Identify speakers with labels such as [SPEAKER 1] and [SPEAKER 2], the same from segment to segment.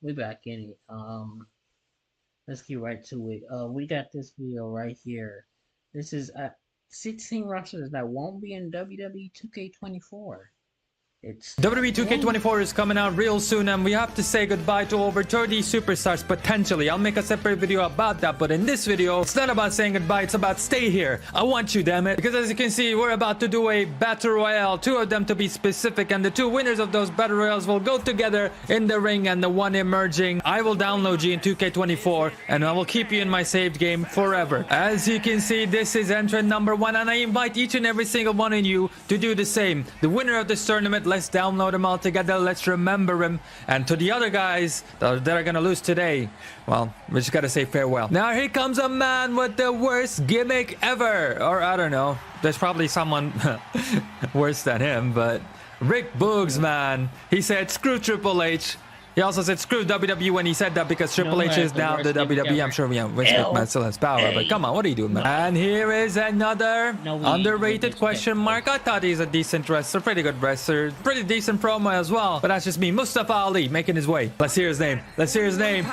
[SPEAKER 1] We back in it. Let's get right to it. We got this video right here. This is 16 wrestlers that won't be in WWE 2K24. It's
[SPEAKER 2] WWE 2K24 is coming out real soon, and we have to say goodbye to over 30 superstars potentially. I'll make a separate video about that, but in this video, it's not about saying goodbye, it's about stay here. I want you, damn it. Because as you can see, we're about to do a Battle Royale, 2 of them to be specific, and the 2 winners of those Battle Royales will go together in the ring, and the one emerging, I will download you in 2K24, and I will keep you in my saved game forever. As you can see, this is entrant number 1, and I invite each and every single one of you to do the same. The winner of this tournament, let's download them all together, let's remember them. And to the other guys that are gonna lose today, well, we just gotta say farewell. Now here comes a man with the worst gimmick ever, or I don't know, there's probably someone worse than him, but Rick Boogs, man, he said screw Triple H. He also said screw WWE when he said that, because Triple H is now the WWE. I'm sure Vince McMahon still has power, but come on, what are you doing, man? And here is another underrated question mark. I thought he's a decent wrestler, pretty good wrestler, pretty decent promo as well, but that's just me. Mustafa Ali making his way. Let's hear his name. Let's hear his name.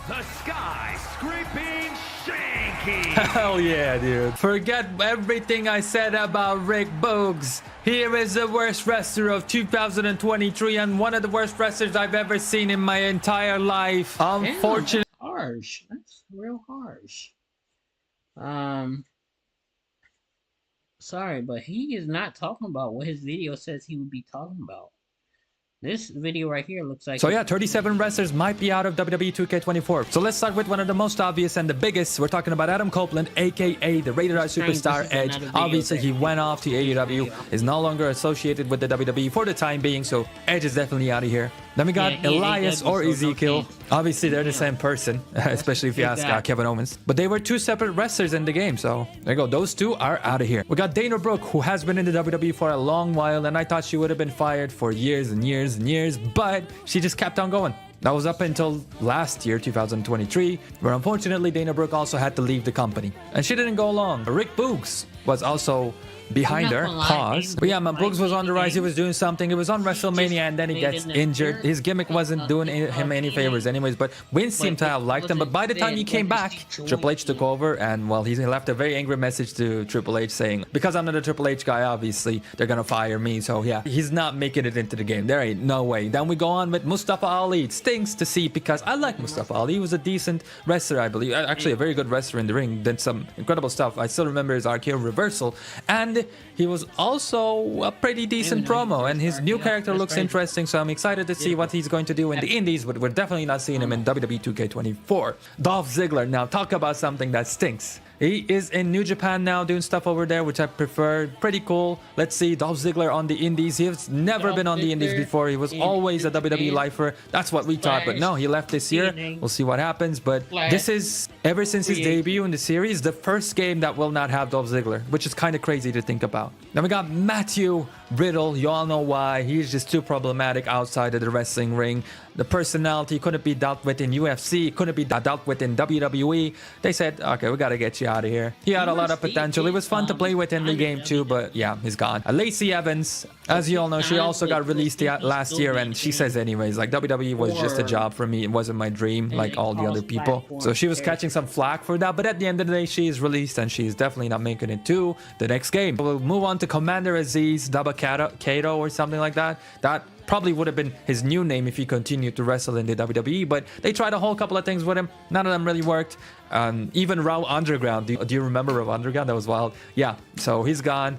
[SPEAKER 3] The sky scraping Shanky.
[SPEAKER 2] Hell yeah, dude. Forget everything I said about Rick Boogs. Here is the worst wrestler of 2023 and one of the worst wrestlers I've ever seen in my entire life. Unfortunately.
[SPEAKER 1] Harsh. That's real harsh. Sorry, but he is not talking about what his video says he would be talking about. This video right here looks like...
[SPEAKER 2] So yeah, 37 wrestlers might be out of WWE 2K24. So let's start with one of the most obvious and the biggest. We're talking about Adam Copeland, aka the Rated R Superstar Edge. Obviously, he went off to AEW, is no longer associated with the WWE for the time being, so Edge is definitely out of here. Then we got Elias or Ezekiel. Obviously, they're the same person, especially if you ask Kevin Owens. But they were 2 separate wrestlers in the game, so there you go. Those 2 are out of here. We got Dana Brooke, who has been in the WWE for a long while, and I thought she would have been fired for years and years and years, but she just kept on going. That was up until last year, 2023, where unfortunately Dana Brooke also had to leave the company. And she didn't go long. Rick Boogs was also behind her, pause. But yeah, man, Boogs was on the rise. He was doing something. It was on WrestleMania, and then he gets injured. His gimmick wasn't doing him any favors anyways, but Vince seemed to have liked him. But by the time he came back, Triple H took over, and well, he left a very angry message to Triple H saying, because I'm not a Triple H guy, obviously, they're gonna fire me. So yeah, he's not making it into the game. There ain't no way. Then we go on with Mustafa Ali. It stings to see, because I like Mustafa Ali. He was a decent wrestler, I believe. Actually, a very good wrestler in the ring. Did some incredible stuff. I still remember his RKO reversal, and he was also a pretty decent promo, and his new character looks interesting, so I'm excited to see what he's going to do in the indies, but we're definitely not seeing him in WWE 2K24. Dolph Ziggler, now talk about something that stinks. He is in New Japan now doing stuff over there, which I prefer. Pretty cool. Let's see Dolph Ziggler on the indies. He's never been on the indies before. He was always a WWE lifer. That's what we thought, but no, he left this year. We'll see what happens, but this is, ever since his debut in the series, the first game that will not have Dolph Ziggler, which is kind of crazy to think about. Then we got Matthew Riddle. You all know why. He's just too problematic outside of the wrestling ring. The personality couldn't be dealt with in UFC, couldn't be dealt with in WWE. They said, okay, we gotta get you out of here. He had a lot of potential. It was fun to play with in the game too, but yeah, he's gone. Lacey Evans, as you all know, she also got released last year, and she says anyways, like, WWE was just a job for me. It wasn't my dream like all the other people. So she was catching some flack for that, but at the end of the day, she is released, and she's definitely not making it to the next game. We'll move on to Commander Aziz Dabba-Kato or something like that. That probably would have been his new name if he continued to wrestle in the WWE, but they tried a whole couple of things with him. None of them really worked. Even Raw Underground. Do you remember Raw Underground? That was wild. Yeah, so he's gone.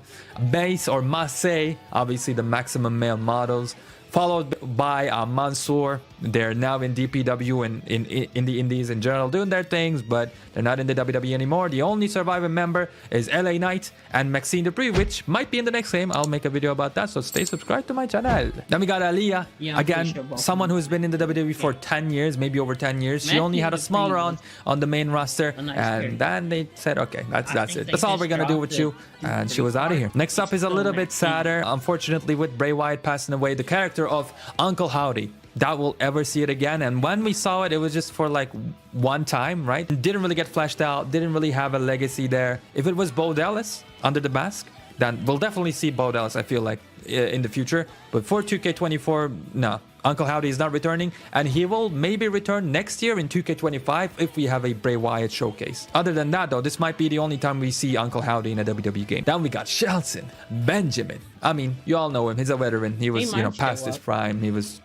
[SPEAKER 2] Mace or Mace, obviously the Maximum Male Models, followed by Mansoor. They're now in DPW and in the indies in general, doing their things, but they're not in the WWE anymore. The only surviving member is LA Knight and Maxine Dupree, which might be in the next game. I'll make a video about that, so stay subscribed to my channel. Then we got Aliyah, again, someone who's been in the WWE for 10 years, maybe over 10 years. She only had a small run on the main roster, and then they said, okay, that's it. That's all we're gonna do with you, and she was out of here. Next up is a little bit sadder. Unfortunately, with Bray Wyatt passing away, the character of Uncle Howdy, doubt we'll ever see it again. And when we saw it, it was just for like one time, right? Didn't really get fleshed out, didn't really have a legacy there. If it was Bo Dallas under the mask, then we'll definitely see Bo Dallas, I feel like, in the future. But for 2K24, no. Uncle Howdy is not returning, and he will maybe return next year in 2K25 if we have a Bray Wyatt showcase. Other than that, though, this might be the only time we see Uncle Howdy in a WWE game. Then we got Shelton Benjamin. I mean, you all know him. He's a veteran. He was, past his prime. He was,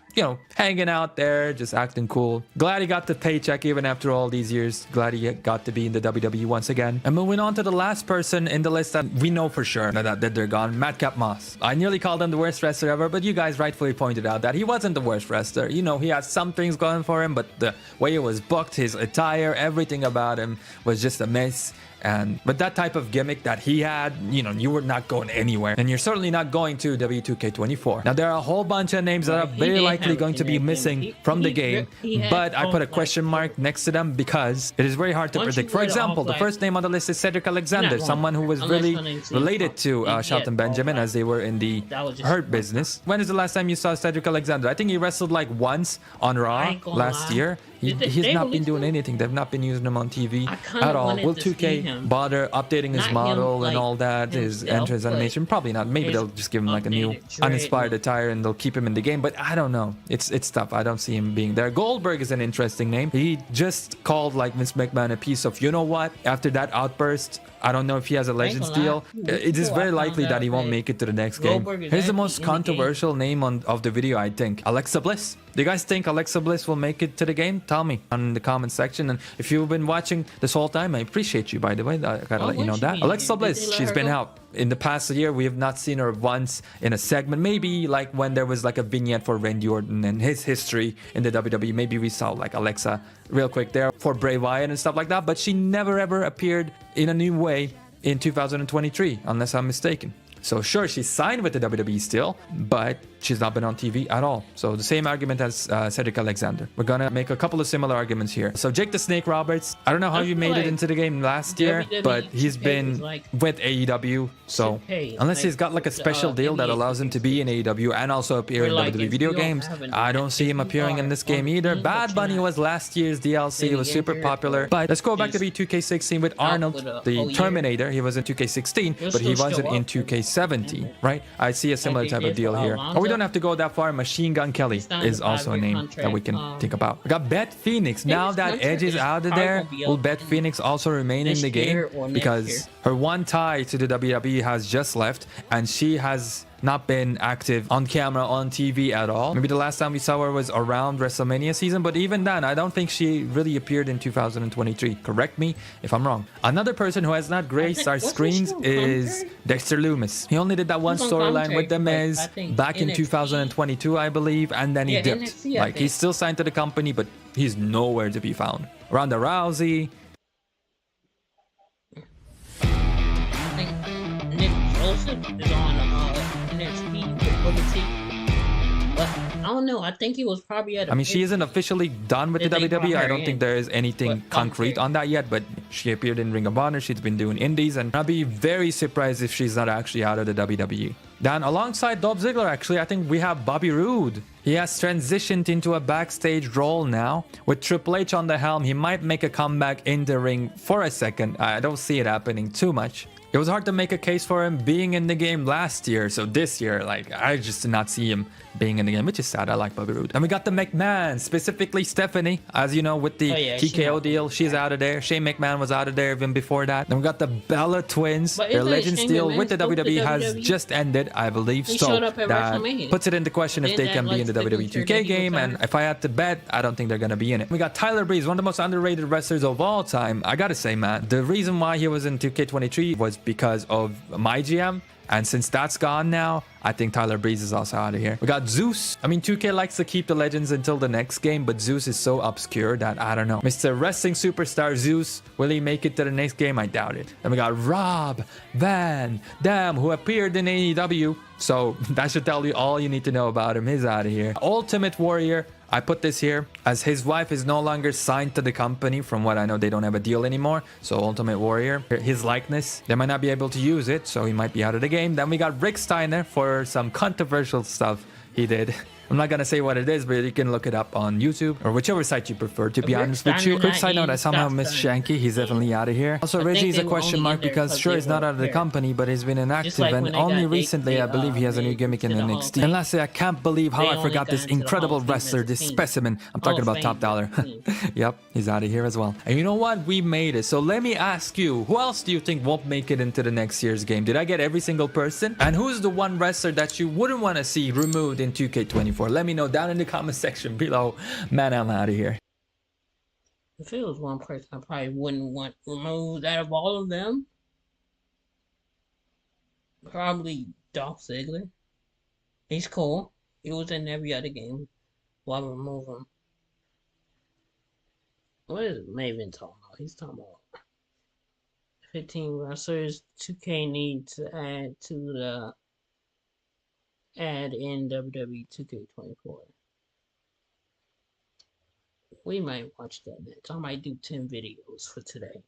[SPEAKER 2] hanging out there, just acting cool. Glad he got the paycheck even after all these years. Glad he got to be in the WWE once again. And moving on to the last person in the list that we know for sure that they're gone, Madcap Moss. I nearly called him the worst wrestler ever, but you guys rightfully pointed out that he wasn't the worst wrestler. He had some things going for him, but the way it was booked, his attire, everything about him was just a mess. And with that type of gimmick that he had, you were not going anywhere. And you're certainly not going to W2K24. Now, there are a whole bunch of names that are very likely going to be missing from the game. But I put a question mark next to them because it is very hard to predict. For example, the first name on the list is Cedric Alexander, someone who was really related to Shelton Benjamin as they were in the Hurt Business. When is the last time you saw Cedric Alexander? I think he wrestled like once on Raw last year. He's not been doing anything. They've not been using him on TV at all. Will 2K bother updating his model and all that, his entrance animation? Probably not. Maybe they'll just give him like a new uninspired attire and they'll keep him in the game. But I don't know. It's tough. I don't see him being there. Goldberg is an interesting name. He just called like Vince McMahon a piece of, what? After that outburst, I don't know if he has a Legends deal. It is very likely that he won't make it to the next game. Here's the most controversial name of the video, I think. Alexa Bliss. Do you guys think Alexa Bliss will make it to the game? Tell me in the comment section. And if you've been watching this whole time, I appreciate you, by the way. I gotta let you know that. Alexa Bliss, she's been out. In the past year, we have not seen her once in a segment. Maybe like when there was like a vignette for Randy Orton and his history in the WWE. Maybe we saw like Alexa real quick there for Bray Wyatt and stuff like that. But she never ever appeared in a new way in 2023, unless I'm mistaken. So sure, she's signed with the WWE still, but she's not been on TV at all. So the same argument as Cedric Alexander. We're gonna make a couple of similar arguments here. So Jake the Snake Roberts, I don't know how you made it into the game last year, but he's been with AEW. So unless he's got like a special deal that allows him to be in AEW and also appear in WWE video games, I don't see him appearing in this game either. Bad Bunny was last year's DLC. It was super popular. But let's go back to B2K16 with Arnold, the Terminator. He was in 2K16, but he wasn't in 2K17, right? I see a similar type of deal here. Or we don't have to go that far. Machine Gun Kelly is also a name that we can think about. We got Beth Phoenix. Now that Edge is out of there, will Beth Phoenix also remain in the game? Because her one tie to the WWE has just left, and she has not been active on camera, on TV at all. Maybe the last time we saw her was around WrestleMania season, but even then, I don't think she really appeared in 2023. Correct me if I'm wrong. Another person who has not graced our screens is Dexter Lumis. He only did that one storyline with The Miz back in 2022, I believe, and then he dipped. Like, he's still signed to the company, but he's nowhere to be found. Ronda Rousey.
[SPEAKER 1] I think Nick Joseph is on NXT with Booker T. But I don't know. I think he was probably at.
[SPEAKER 2] I mean, she isn't officially done with the WWE. I don't think there is anything concrete on that yet. But she appeared in Ring of Honor. She's been doing indies, and I'd be very surprised if she's not actually out of the WWE. Then, alongside Dolph Ziggler, actually, I think we have Bobby Roode. He has transitioned into a backstage role now. With Triple H on the helm, he might make a comeback in the ring for a second. I don't see it happening too much. It was hard to make a case for him being in the game last year. So this year, like, I just did not see him being in the game, which is sad. I like Bobby Roode. And we got the McMahon, specifically Stephanie. As you know, with the TKO deal, she's out of there. Shane McMahon was out of there even before that. Then we got the Bella Twins. Their Legends deal with the WWE has just ended, I believe. So that puts it into question if they can be in the WWE 2K game. And if I had to bet, I don't think they're going to be in it. We got Tyler Breeze, one of the most underrated wrestlers of all time. I got to say, man, the reason why he was in 2K23 was because of my GM. And since that's gone now, I think Tyler Breeze is also out of here. We got Zeus. I mean, 2K likes to keep the legends until the next game, but Zeus is so obscure that I don't know. Mr. Wrestling Superstar Zeus, will he make it to the next game? I doubt it. Then we got Rob Van Dam, who appeared in AEW. So that should tell you all you need to know about him. He's out of here. Ultimate Warrior. I put this here as his wife is no longer signed to the company. From what I know, they don't have a deal anymore. So Ultimate Warrior, his likeness, they might not be able to use it. So he might be out of the game. Then we got Rick Steiner for some controversial stuff he did. I'm not gonna say what it is, but you can look it up on YouTube or whichever site you prefer, to be honest with you. Quick side note, I somehow missed Shanky. He's definitely out of here. Also, Reggie is a question mark because sure, he's not out of the company, but he's been inactive, and only recently I believe he has a new gimmick in NXT. And lastly, I can't believe how I forgot this incredible wrestler, this specimen. I'm talking about Top Dollar. Yep, he's out of here as well. And you know what? We made it. So let me ask you, who else do you think won't make it into the next year's game? Did I get every single person? And who's the one wrestler that you wouldn't want to see removed in 2K24? Let me know down in the comment section below. Man, I'm out of here.
[SPEAKER 1] If it was one person I probably wouldn't want removed out of all of them, probably Dolph Ziggler. He's cool. He was in every other game. Why remove him? What is Maven talking about? He's talking about 15 wrestlers 2K need to add in WWE 2K24. We might watch that next. I might do 10 videos for today.